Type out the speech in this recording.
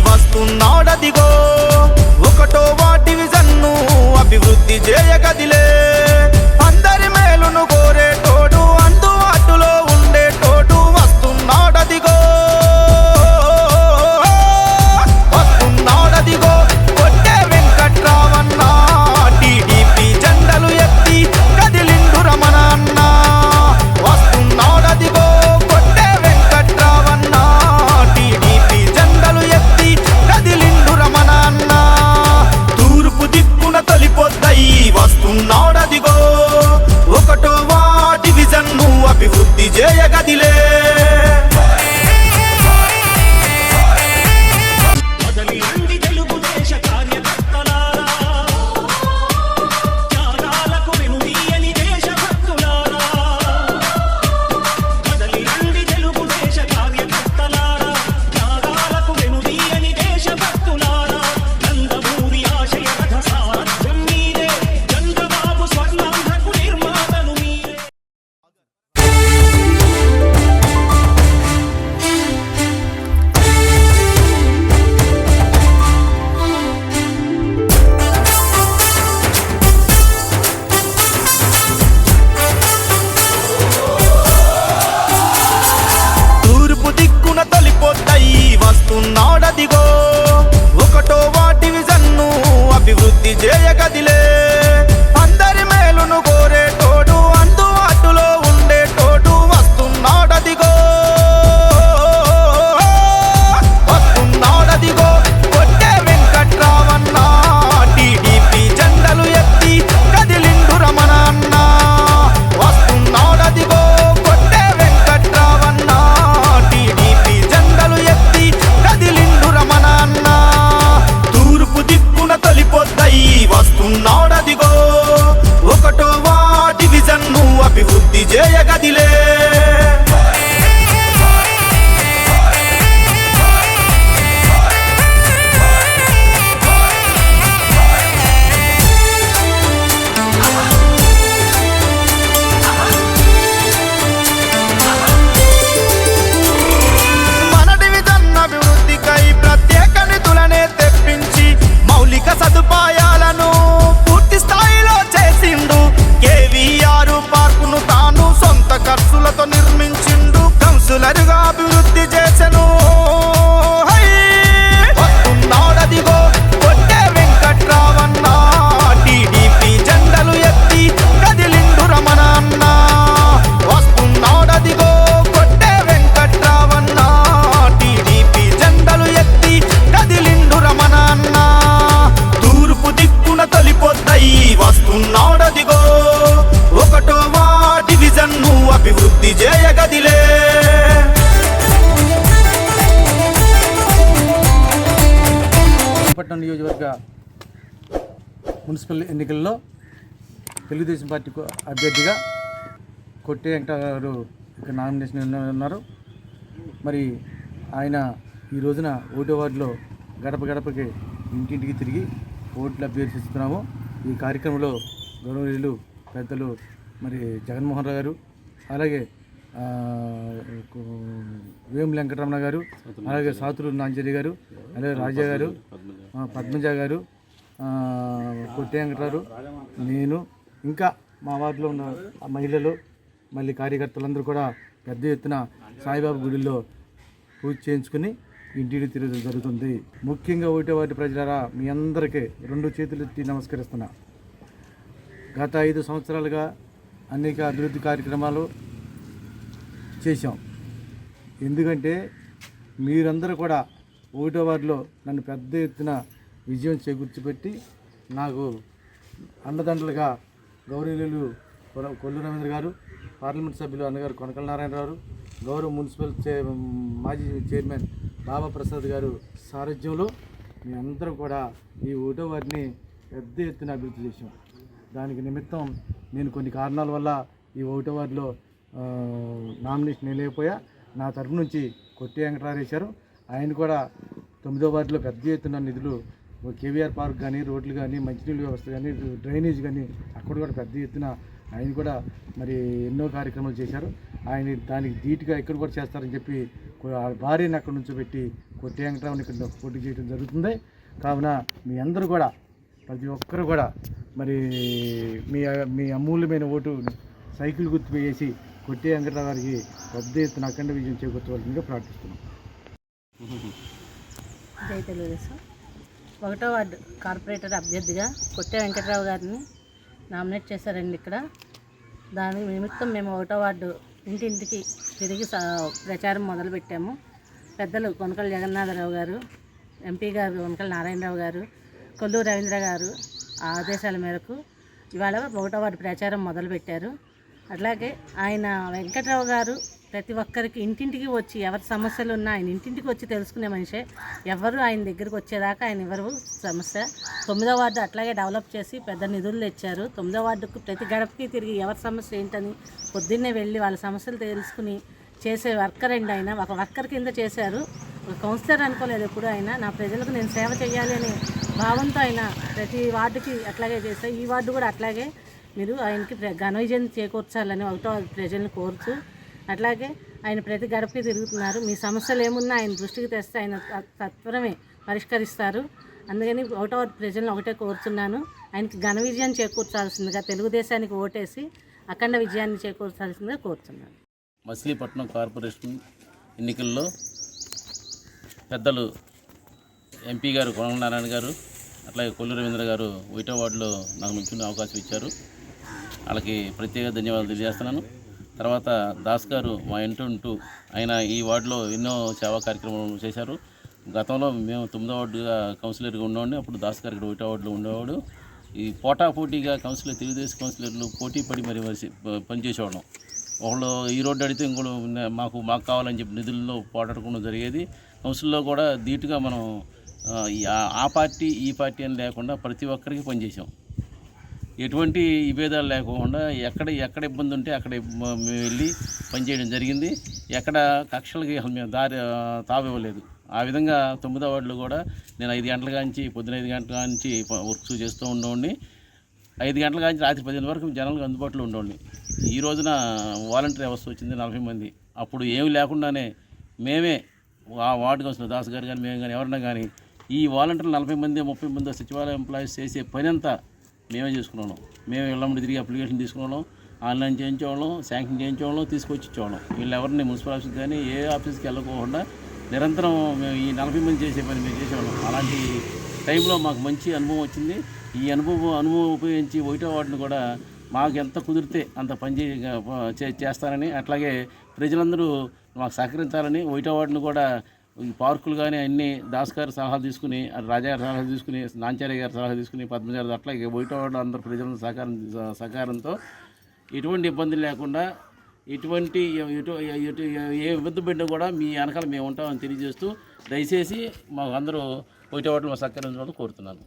వస్తున్నాడదిగో ఒకటో డివిజన్ను అభివృద్ధి చేయగదిలే అందరి మేలును కోరేటోడు అందుబాటులో ఉండేటోడు వస్తున్నాడదిగో వస్తున్నాడదిగో కొట్టే వెంకట్రావన్న టీడీపీ జెండలు ఎత్తి కదిలిండు రమణ అన్న వస్తున్నాడదిగో కొట్టే వెంకట్రావన్న టీడీపీ జెండలు ఎత్తి కదిలిండు రమణ అన్న తూర్పు దిక్కున తొలిపోద్దాయి వస్తున్నాడదిగో ఒకటో డివిజన్ను అభివృద్ధి చేయగదిలే వస్తున్నాడదిగో ఒకటో డివిజన్ను అభివృద్ధి చేయగదిలే అందరి మేలును కోరేటోడు అందుబాటులో ఉండేటోడు వస్తున్నాడదిగో వస్తున్నాడదిగో కొట్టే వెంకట్రావన్న టీడీపీ జెండలు ఎత్తి కదిలిండు రమణ అన్న వస్తున్నాడదిగో కొట్టే వెంకట్రావన్న టీడీపీ జెండలు ఎత్తి కదిలిండు రమణ అన్న తూర్పు దిక్కున తొలిపోద్దాయి వస్తున్నాడదిగో ఒకటో డివిజన్ను అభివృద్ధి చేయగదిలే సదుపాయాలను పూర్తి స్థాయిలో చేసిండు కేవీఆర్ పార్కును తాను సొంత ఖర్చులతో నిర్మించిండు కౌన్సిలర్గా అభివృద్ధి చేసెను వస్తున్నాడదిగో కొట్టే వెంకట్రావన్న టీడీపీ జెండలు ఎత్తి కదిలిండు రమణ అన్న వస్తున్నాడదిగో కొట్టే వెంకట్రావన్న టీడీపీ జెండలు ఎత్తి కదిలిండు రమణ అన్న దిక్కున తొలిపోద్దాయి వస్తున్నాడదిగో ఒకటో డివిజన్ను అభివృద్ధి చేయగదిలే పట్టణ నియోజకవర్గ మున్సిపల్ ఎన్నికల్లో తెలుగుదేశం పార్టీ అభ్యర్థిగా కొట్టే వెంకటరావు గారు ఇక్కడ నామినేషన్ ఉన్నారు. మరి ఆయన ఈ రోజున 1వ వార్డులో గడప గడపకి ఇంటింటికి తిరిగి ఓట్లు అభ్యర్థిస్తున్నాము. ఈ కార్యక్రమంలో గౌరవనీయులు పెద్దలు మరి జగన్మోహన్ రావు గారు, అలాగే వేం వెంకటరమణ గారు, అలాగే సాతులు నాంజరి గారు, అలాగే రాజా గారు, పద్మజ గారు, కొట్టే వెంకటరావు, నేను ఇంకా మా వార్డులో ఉన్న మహిళలు మళ్ళీ కార్యకర్తలందరూ కూడా పెద్ద ఎత్తున సాయిబాబా గుడిలో పూజ చేయించుకుని ఇంటిని తిరగడం జరుగుతుంది. ముఖ్యంగా 1వ వార్డు ప్రజలారా మీ అందరికీ 2 చేతులు ఎత్తి నమస్కరిస్తున్నా. గత 5 సంవత్సరాలుగా అనేక అభివృద్ధి కార్యక్రమాలు చేశాం. ఎందుకంటే మీరందరూ కూడా 1వ వార్డులో నన్ను పెద్ద ఎత్తున విజయం చేకూర్చిపెట్టి నాకు అండదండలుగా గౌరవనీయులు కొల్లు రవీంద్ర గారు, పార్లమెంట్ సభ్యులు అన్నగారు కొనకల నారాయణరావు, గౌరవ మున్సిపల్ మాజీ చైర్మన్ బాబా ప్రసాద్ గారు సారథ్యంలో మీ అందరం కూడా ఈ 1వ వార్డుని పెద్ద ఎత్తున అభివృద్ధి చేశాం. దానికి నిమిత్తం నేను కొన్ని కారణాల వల్ల ఈ 1వ వార్డులో నామినేషన్ వేయలేకపోయా. నా తరఫు నుంచి కొట్టి వెంకటరావు వేశారు. ఆయన కూడా 9వ వార్డులో పెద్ద ఎత్తున నిధులు కేవీఆర్ పార్క్ కానీ, రోడ్లు కానీ, మంచినీళ్ళ వ్యవస్థ కానీ, డ్రైనేజ్ కానీ అక్కడ కూడా పెద్ద ఎత్తున ఆయన కూడా మరి ఎన్నో కార్యక్రమాలు చేశారు. ఆయన దానికి ధీటుగా ఇక్కడ కూడా చేస్తారని చెప్పి భార్యని అక్కడ నుంచి పెట్టి కొట్టి వెంకటరావుని ఇక్కడ పోటీ చేయడం జరుగుతుంది. కావున మీ అందరూ కూడా ప్రతి ఒక్కరు కూడా మరి మీ అమూల్యమైన ఓటు సైకిల్ గుర్తు వేసి కొట్టి వెంకటరావు గారికి పెద్ద ఎత్తున అఖండ విజయం చేకూర్చవలసిందిగా ప్రార్థిస్తున్నాం. జై తెలుగుదేశం. 1వ వార్డు కార్పొరేటర్ అభ్యర్థిగా కొట్టి వెంకటరావు గారిని నామినేట్ చేశారండి. ఇక్కడ దాని నిమిత్తం మేము 1వ వార్డు ఇంటింటికి తిరిగి ప్రచారం మొదలుపెట్టాము. పెద్దలు కొనకల జగన్నాథరావు గారు, ఎంపీ గారు కొనకల నారాయణరావు గారు, కొల్లూరు రవీంద్ర గారు ఆదేశాల మేరకు ఇవాళ 1వ వార్డు ప్రచారం మొదలుపెట్టారు. అట్లాగే ఆయన వెంకటరావు గారు ప్రతి ఒక్కరికి ఇంటింటికి వచ్చి ఎవరి సమస్యలు ఉన్నా ఆయన ఇంటింటికి వచ్చి తెలుసుకునే మనిషే. ఎవరు ఆయన దగ్గరికి వచ్చేదాకా ఆయన ఎవరు సమస్య. 9వ వార్డు అట్లాగే డెవలప్ చేసి పెద్ద నిధులు తెచ్చారు. 9వ వార్డుకు ప్రతి గడపకి తిరిగి ఎవరి సమస్య ఏంటని పొద్దున్నే వెళ్ళి వాళ్ళ సమస్యలు తెలుసుకుని చేసే వర్కర్ అండి. ఆయన ఒక వర్కర్ కింద చేశారు. ఒక కౌన్సిలర్ అనుకోలేదు ఎప్పుడు. ఆయన నా ప్రజలకు నేను సేవ చేయాలి అనే భావంతో ఆయన ప్రతి వార్డుకి అట్లాగే చేశారు. ఈ వార్డు కూడా అట్లాగే మీరు ఆయనకి ఘన విజయం చేకూర్చాలని 1వ వార్డు ప్రజలను కోరుతూ, అట్లాగే ఆయన ప్రతి గడపకి తిరుగుతున్నారు. మీ సమస్యలు ఏమున్నా ఆయన దృష్టికి తెస్తే ఆయన తత్వరమే పరిష్కరిస్తారు. అందుకని 1వ వార్డు ప్రజలను ఒకటే కోరుతున్నాను, ఆయనకి ఘన విజయం చేకూర్చాల్సిందిగా తెలుగుదేశానికి ఓటేసి అఖండ విజయాన్ని చేకూర్చాల్సిందిగా కోరుతున్నాను. మచిలీపట్నం కార్పొరేషన్ ఎన్నికల్లో పెద్దలు ఎంపీ గారు కొనకల నారాయణ గారు, అట్లాగే కొల్లూరు రవీంద్ర గారు 1వ వార్డులో నాకు నుంచునే అవకాశం ఇచ్చారు. వాళ్ళకి ప్రత్యేక ధన్యవాదాలు తెలియజేస్తున్నాను. తర్వాత దాస్ గారు మా ఇంటూ ఆయన ఈ వార్డులో ఎన్నో సేవా కార్యక్రమాలు చేశారు. గతంలో మేము 9వ వార్డుగా కౌన్సిలర్గా ఉండేవాడిని. అప్పుడు దాస్ గారు ఇక్కడ 1వ వార్డులో ఉండేవాడు. ఈ పోటాపోటీగా కౌన్సిలర్ తెలుగుదేశం కౌన్సిలర్లు పోటీ పడి మరి పనిచేసేవాళ్ళం. ఒకళ్ళు ఈ రోడ్డు అడిగితే ఇంకోళ్ళు మాకు కావాలని చెప్పి నిధుల్లో పోటాడకుండా జరిగేది. కౌన్సిల్లో కూడా ధీటుగా మనం ఆ పార్టీ ఈ పార్టీ అని లేకుండా ప్రతి ఒక్కరికి పనిచేసాం. ఎటువంటి విభేదాలు లేకుండా ఎక్కడ ఇబ్బంది ఉంటే అక్కడ మేము వెళ్ళి పనిచేయడం జరిగింది. ఎక్కడ కక్షలకి మేము తావివ్వలేదు. ఆ విధంగా 9వ వార్డులో కూడా నేను 5 గంటల కాంచి పొద్దున 5 గంటల నుంచి వర్క్స్ చేస్తూ ఉండేవాడిని. 5 గంటల కాంచి రాత్రి 10 గంటల వరకు జనాలకు అందుబాటులో ఉండేవాడిని. ఈ రోజున వాలంటీర్ వ్యవస్థ వచ్చింది 40 మంది. అప్పుడు ఏమి లేకుండానే మేమే ఆ వార్డు కౌన్సిలర్ దాస్ గారు కానీ మేము కానీ ఎవరన్నా కానీ ఈ వాలంటీర్లు 40 మంది 30 మంది సచివాలయ ఎంప్లాయీస్ చేసే పని అంతా మేమే చేసుకున్నాం. మేము ఇళ్ళమ్మడి తిరిగి అప్లికేషన్ తీసుకున్నాం, ఆన్లైన్ చేయించేవాళ్ళం, శాంక్షన్ చేయించేవాళ్ళం, తీసుకొచ్చి ఇచ్చేవాళ్ళం. వీళ్ళు ఎవరిని మున్సిపల్ ఆఫీస్కి కానీ ఏ ఆఫీస్కి వెళ్ళకోకుండా నిరంతరం మేము ఈ 40 మంది చేసే పని మేము చేసేవాళ్ళం. అలాంటి టైంలో మాకు మంచి అనుభవం వచ్చింది. ఈ అనుభవం ఉపయోగించి 1వ వార్డును కూడా మాకు ఎంత కుదిరితే అంత పని చేస్తారని, అట్లాగే ప్రజలందరూ మాకు సహకరించాలని 1వ వార్డును కూడా ఈ పార్కులు కానీ అన్నీ దాస్ గారి సలహా తీసుకుని, రాజా గారి సలహా తీసుకుని, నాంచార్య గారి సలహా తీసుకుని, పద్మజ గారు అట్లాగే 1వ వార్డు అందరూ ప్రజల సహకారంతో ఎటువంటి ఇబ్బంది లేకుండా ఎటువంటి ఏ ఇబ్బంది పెట్టినా కూడా మీ వెనకాల మేము ఉంటామని తెలియజేస్తూ దయచేసి మాకు అందరూ 1వ వార్డులో సహకరించాలని కోరుతున్నాను.